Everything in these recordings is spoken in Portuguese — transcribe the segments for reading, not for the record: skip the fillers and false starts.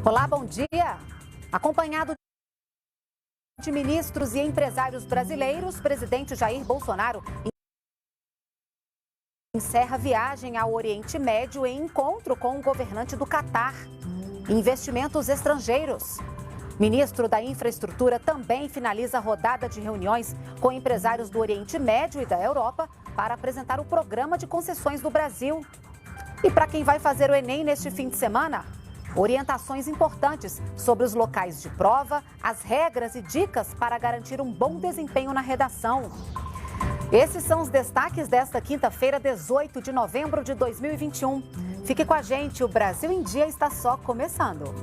Olá, bom dia. Acompanhado de ministros e empresários brasileiros, o presidente Jair Bolsonaro encerra viagem ao Oriente Médio em encontro com o governante do Catar. Investimentos estrangeiros. Ministro da Infraestrutura também finaliza a rodada de reuniões com empresários do Oriente Médio e da Europa para apresentar o programa de concessões do Brasil. E para quem vai fazer o Enem neste fim de semana, orientações importantes sobre os locais de prova, as regras e dicas para garantir um bom desempenho na redação. Esses são os destaques desta quinta-feira, 18 de novembro de 2021. Fique com a gente, o Brasil em Dia está só começando.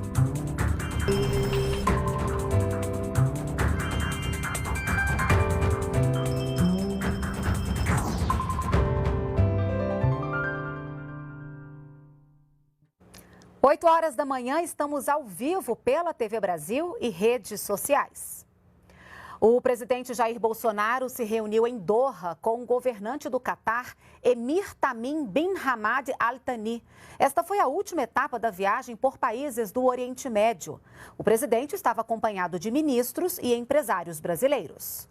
8 horas da manhã, estamos ao vivo pela TV Brasil e redes sociais. O presidente Jair Bolsonaro se reuniu em Doha com o governante do Catar, Emir Tamim bin Hamad Al Thani. Esta foi a última etapa da viagem por países do Oriente Médio. O presidente estava acompanhado de ministros e empresários brasileiros.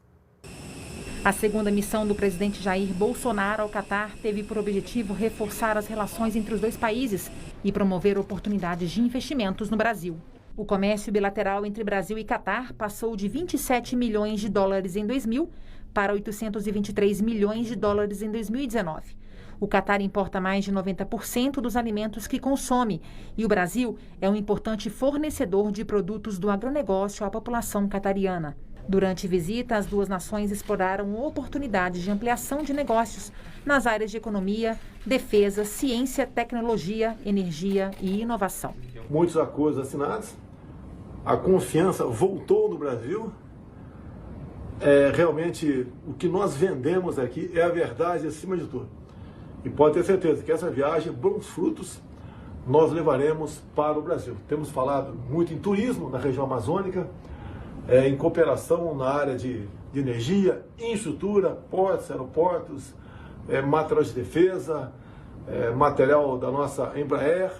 A segunda missão do presidente Jair Bolsonaro ao Catar teve por objetivo reforçar as relações entre os dois países e promover oportunidades de investimentos no Brasil. O comércio bilateral entre Brasil e Catar passou de 27 milhões de dólares em 2000 para 823 milhões de dólares em 2019. O Catar importa mais de 90% dos alimentos que consome e o Brasil é um importante fornecedor de produtos do agronegócio à população catariana. Durante visita, as duas nações exploraram oportunidades de ampliação de negócios nas áreas de economia, defesa, ciência, tecnologia, energia e inovação. Muitos acordos assinados, a confiança voltou no Brasil. Realmente, o que nós vendemos aqui é a verdade acima de tudo. E pode ter certeza que essa viagem, bons frutos, nós levaremos para o Brasil. Temos falado muito em turismo na região amazônica, em cooperação na área de energia, infraestrutura, portos, aeroportos, material de defesa, material da nossa Embraer.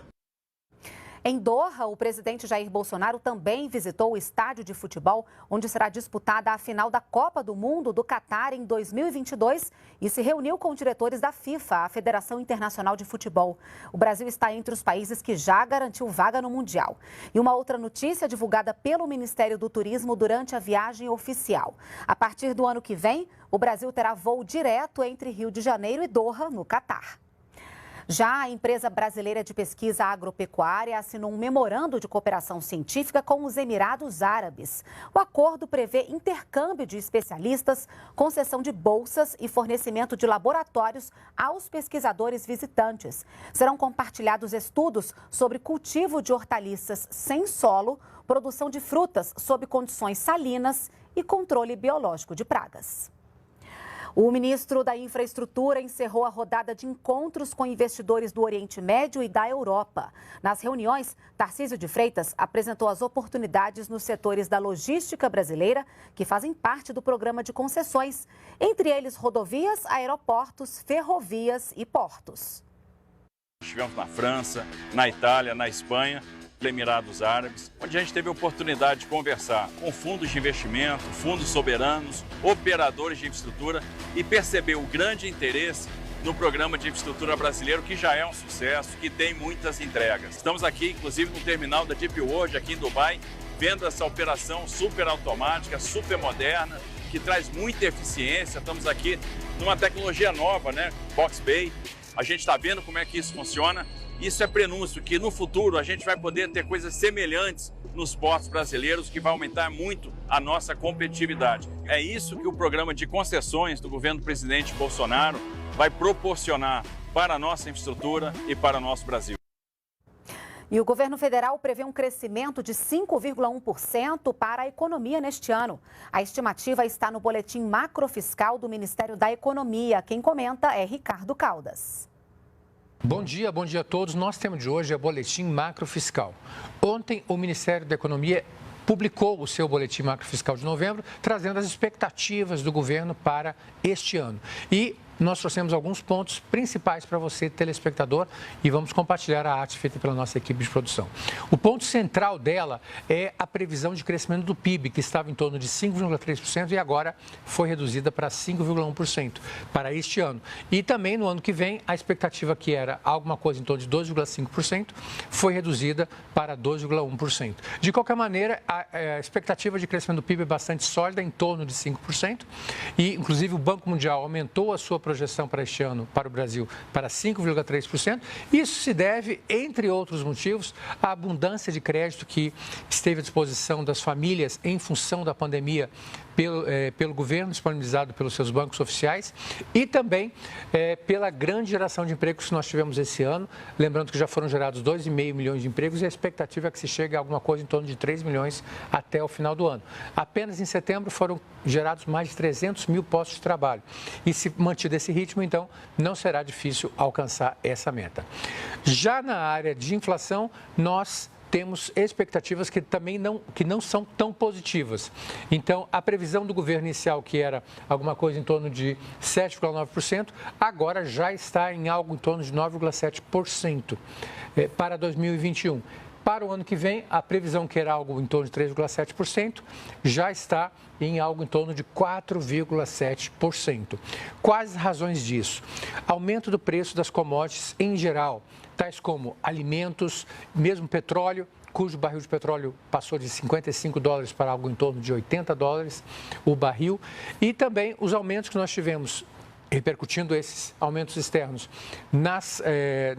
Em Doha, o presidente Jair Bolsonaro também visitou o estádio de futebol, onde será disputada a final da Copa do Mundo do Catar em 2022 e se reuniu com diretores da FIFA, a Federação Internacional de Futebol. O Brasil está entre os países que já garantiu vaga no Mundial. E uma outra notícia divulgada pelo Ministério do Turismo durante a viagem oficial. A partir do ano que vem, o Brasil terá voo direto entre Rio de Janeiro e Doha, no Catar. Já a empresa brasileira de pesquisa agropecuária assinou um memorando de cooperação científica com os Emirados Árabes. O acordo prevê intercâmbio de especialistas, concessão de bolsas e fornecimento de laboratórios aos pesquisadores visitantes. Serão compartilhados estudos sobre cultivo de hortaliças sem solo, produção de frutas sob condições salinas e controle biológico de pragas. O ministro da Infraestrutura encerrou a rodada de encontros com investidores do Oriente Médio e da Europa. Nas reuniões, Tarcísio de Freitas apresentou as oportunidades nos setores da logística brasileira, que fazem parte do programa de concessões, entre eles rodovias, aeroportos, ferrovias e portos. Estivemos na França, na Itália, na Espanha, Emirados Árabes, onde a gente teve a oportunidade de conversar com fundos de investimento, fundos soberanos, operadores de infraestrutura e perceber o grande interesse no programa de infraestrutura brasileiro, que já é um sucesso, que tem muitas entregas. Estamos aqui, inclusive, no terminal da Deep World, aqui em Dubai, vendo essa operação super automática, super moderna, que traz muita eficiência. Estamos aqui numa tecnologia nova, né? Box Bay. A gente está vendo como é que isso funciona. Isso é prenúncio que no futuro a gente vai poder ter coisas semelhantes nos portos brasileiros, que vai aumentar muito a nossa competitividade. É isso que o programa de concessões do governo do presidente Bolsonaro vai proporcionar para a nossa infraestrutura e para o nosso Brasil. E o governo federal prevê um crescimento de 5,1% para a economia neste ano. A estimativa está no boletim macrofiscal do Ministério da Economia. Quem comenta é Ricardo Caldas. Bom dia a todos. Nosso tema de hoje é o boletim macrofiscal. Ontem, o Ministério da Economia publicou o seu boletim macrofiscal de novembro, trazendo as expectativas do governo para este ano. E nós trouxemos alguns pontos principais para você, telespectador, e vamos compartilhar a arte feita pela nossa equipe de produção. O ponto central dela é a previsão de crescimento do PIB, que estava em torno de 5,3% e agora foi reduzida para 5,1% para este ano. E também no ano que vem, a expectativa que era alguma coisa em torno de 2,5% foi reduzida para 2,1%. De qualquer maneira, a expectativa de crescimento do PIB é bastante sólida, em torno de 5%, e inclusive o Banco Mundial aumentou a sua projeção para este ano para o Brasil para 5,3%. Isso se deve, entre outros motivos, à abundância de crédito que esteve à disposição das famílias em função da pandemia pelo governo, disponibilizado pelos seus bancos oficiais, e também pela grande geração de empregos que nós tivemos esse ano. Lembrando que já foram gerados 2,5 milhões de empregos e a expectativa é que se chegue a alguma coisa em torno de 3 milhões até o final do ano. Apenas em setembro foram gerados mais de 300 mil postos de trabalho. E se mantido esse ritmo, então, não será difícil alcançar essa meta. Já na área de inflação, nós temos expectativas que também não são tão positivas. Então, a previsão do governo inicial, que era alguma coisa em torno de 7,9%, agora já está em algo em torno de 9,7% para 2021. Para o ano que vem, a previsão, que era algo em torno de 3,7%, já está em algo em torno de 4,7%. Quais as razões disso? Aumento do preço das commodities em geral, tais como alimentos, mesmo petróleo, cujo barril de petróleo passou de $55 para algo em torno de $80 o barril, e também os aumentos que nós tivemos, repercutindo esses aumentos externos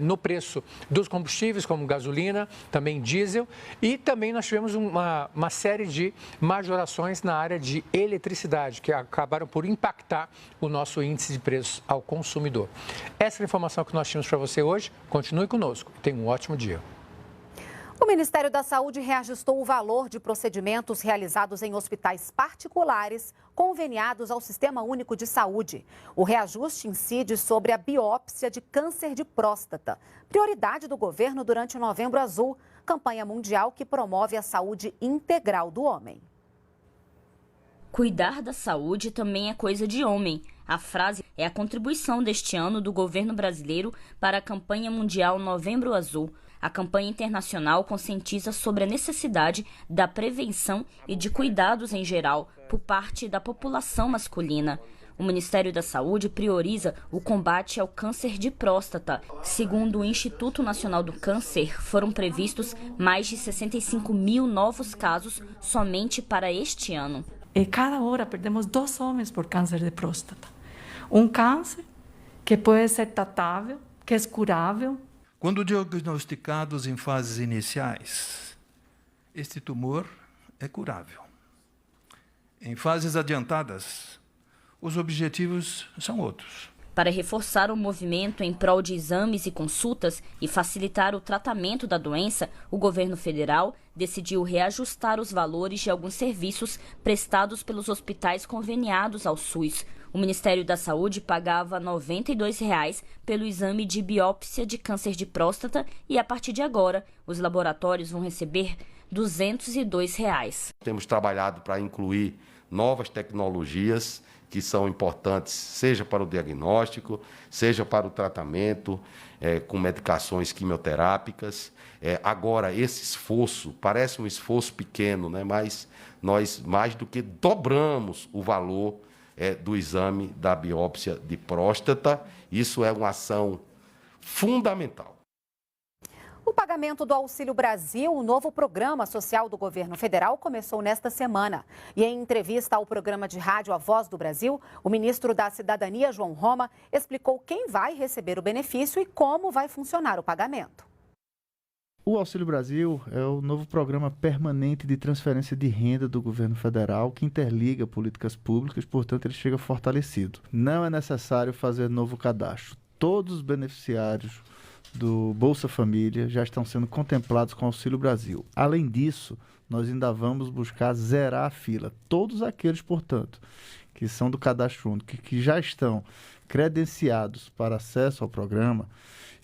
no preço dos combustíveis, como gasolina, também diesel, e também nós tivemos uma série de majorações na área de eletricidade, que acabaram por impactar o nosso índice de preços ao consumidor. Essa é a informação que nós tínhamos para você hoje. Continue conosco e tenha um ótimo dia. O Ministério da Saúde reajustou o valor de procedimentos realizados em hospitais particulares conveniados ao Sistema Único de Saúde. O reajuste incide sobre a biópsia de câncer de próstata, prioridade do governo durante o Novembro Azul, campanha mundial que promove a saúde integral do homem. Cuidar da saúde também é coisa de homem. A frase é a contribuição deste ano do governo brasileiro para a campanha mundial Novembro Azul. A campanha internacional conscientiza sobre a necessidade da prevenção e de cuidados em geral por parte da população masculina. O Ministério da Saúde prioriza o combate ao câncer de próstata. Segundo o Instituto Nacional do Câncer, foram previstos mais de 65 mil novos casos somente para este ano. Cada hora perdemos 2 homens por câncer de próstata. Um câncer que pode ser tratável, que é curável. Quando diagnosticados em fases iniciais, este tumor é curável. Em fases adiantadas, os objetivos são outros. Para reforçar o movimento em prol de exames e consultas e facilitar o tratamento da doença, o governo federal decidiu reajustar os valores de alguns serviços prestados pelos hospitais conveniados ao SUS. O Ministério da Saúde pagava R$ 92 pelo exame de biópsia de câncer de próstata e, a partir de agora, os laboratórios vão receber R$ 202. Temos trabalhado para incluir novas tecnologias que são importantes, seja para o diagnóstico, seja para o tratamento, com medicações quimioterápicas. Agora, esse esforço, parece um esforço pequeno, né? Mas nós mais do que dobramos o valor do exame da biópsia de próstata. Isso é uma ação fundamental. O pagamento do Auxílio Brasil, o novo programa social do governo federal, começou nesta semana. E em entrevista ao programa de rádio A Voz do Brasil, o ministro da Cidadania, João Roma, explicou quem vai receber o benefício e como vai funcionar o pagamento. O Auxílio Brasil é o novo programa permanente de transferência de renda do governo federal que interliga políticas públicas, portanto ele chega fortalecido. Não é necessário fazer novo cadastro. Todos os beneficiários do Bolsa Família já estão sendo contemplados com o Auxílio Brasil. Além disso, nós ainda vamos buscar zerar a fila. Todos aqueles, portanto, que são do Cadastro Único, que já estão credenciados para acesso ao programa,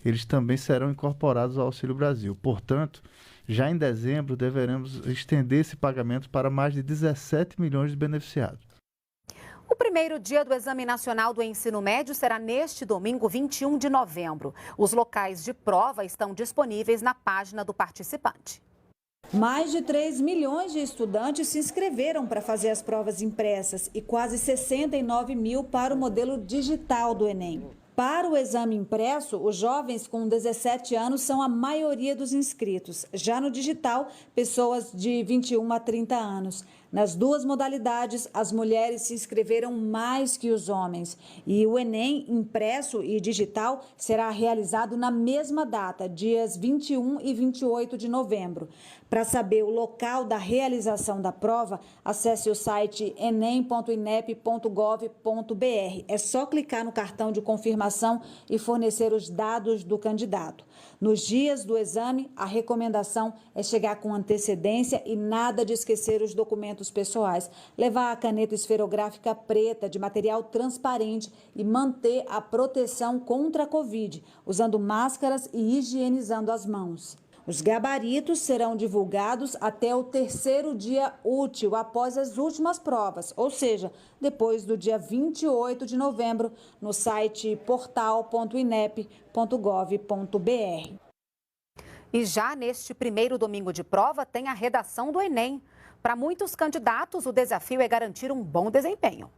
eles também serão incorporados ao Auxílio Brasil. Portanto, já em dezembro, deveremos estender esse pagamento para mais de 17 milhões de beneficiados. O primeiro dia do Exame Nacional do Ensino Médio será neste domingo, 21 de novembro. Os locais de prova estão disponíveis na página do participante. Mais de 3 milhões de estudantes se inscreveram para fazer as provas impressas e quase 69 mil para o modelo digital do Enem. Para o exame impresso, os jovens com 17 anos são a maioria dos inscritos. Já no digital, pessoas de 21 a 30 anos. Nas duas modalidades, as mulheres se inscreveram mais que os homens. E o Enem impresso e digital será realizado na mesma data, dias 21 e 28 de novembro. Para saber o local da realização da prova, acesse o site enem.inep.gov.br. É só clicar no cartão de confirmação e fornecer os dados do candidato. Nos dias do exame, a recomendação é chegar com antecedência e nada de esquecer os documentos pessoais. Levar a caneta esferográfica preta de material transparente e manter a proteção contra a Covid, usando máscaras e higienizando as mãos. Os gabaritos serão divulgados até o terceiro dia útil após as últimas provas, ou seja, depois do dia 28 de novembro, no site portal.inep.gov.br. E já neste primeiro domingo de prova tem a redação do Enem. Para muitos candidatos, o desafio é garantir um bom desempenho.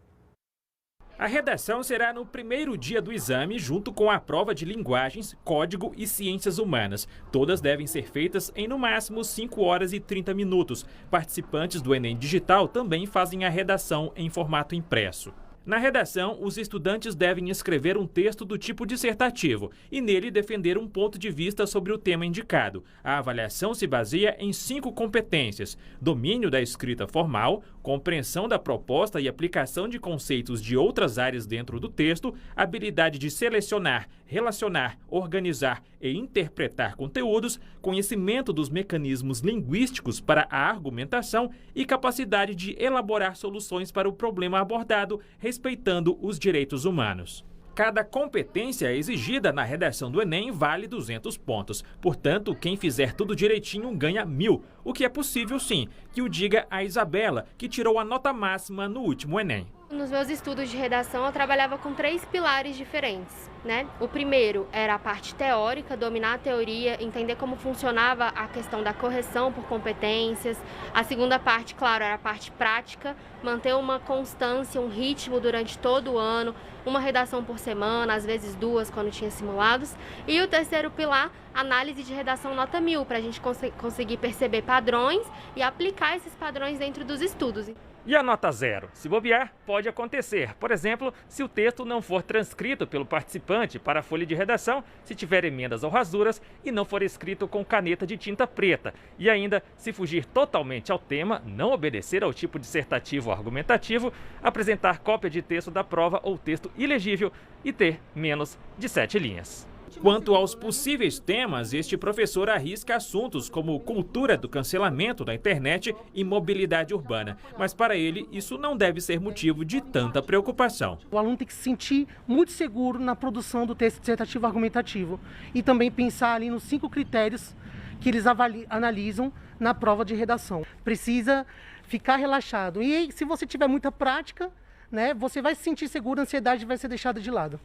A redação será no primeiro dia do exame, junto com a prova de linguagens, código e ciências humanas. Todas devem ser feitas em no máximo 5 horas e 30 minutos. Participantes do Enem Digital também fazem a redação em formato impresso. Na redação, os estudantes devem escrever um texto do tipo dissertativo e nele defender um ponto de vista sobre o tema indicado. A avaliação se baseia em 5 competências: domínio da escrita formal, compreensão da proposta e aplicação de conceitos de outras áreas dentro do texto, habilidade de selecionar, relacionar, organizar e interpretar conteúdos, conhecimento dos mecanismos linguísticos para a argumentação e capacidade de elaborar soluções para o problema abordado, respeitando os direitos humanos. Cada competência exigida na redação do Enem vale 200 pontos. Portanto, quem fizer tudo direitinho ganha 1.000, o que é possível sim, que o diga a Isabela, que tirou a nota máxima no último Enem. Nos meus estudos de redação, eu trabalhava com 3 pilares diferentes, né? O primeiro era a parte teórica, dominar a teoria, entender como funcionava a questão da correção por competências. A segunda parte, claro, era a parte prática, manter uma constância, um ritmo durante todo o ano, uma redação por semana, às vezes 2 quando tinha simulados. E o terceiro pilar, análise de redação nota 1000, para a gente conseguir perceber padrões e aplicar esses padrões dentro dos estudos. E a nota 0? Se bobear, pode acontecer. Por exemplo, se o texto não for transcrito pelo participante para a folha de redação, se tiver emendas ou rasuras e não for escrito com caneta de tinta preta. E ainda, se fugir totalmente ao tema, não obedecer ao tipo dissertativo ou argumentativo, apresentar cópia de texto da prova ou texto ilegível e ter menos de 7 linhas. Quanto aos possíveis temas, este professor arrisca assuntos como cultura do cancelamento da internet e mobilidade urbana. Mas para ele, isso não deve ser motivo de tanta preocupação. O aluno tem que se sentir muito seguro na produção do texto dissertativo argumentativo e também pensar ali nos 5 critérios que eles analisam na prova de redação. Precisa ficar relaxado. E se você tiver muita prática, né, você vai se sentir seguro, a ansiedade vai ser deixada de lado.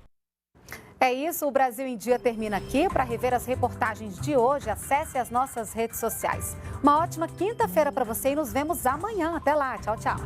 É isso, o Brasil em Dia termina aqui. Para rever as reportagens de hoje, acesse as nossas redes sociais. Uma ótima quinta-feira para você e nos vemos amanhã. Até lá, tchau, tchau.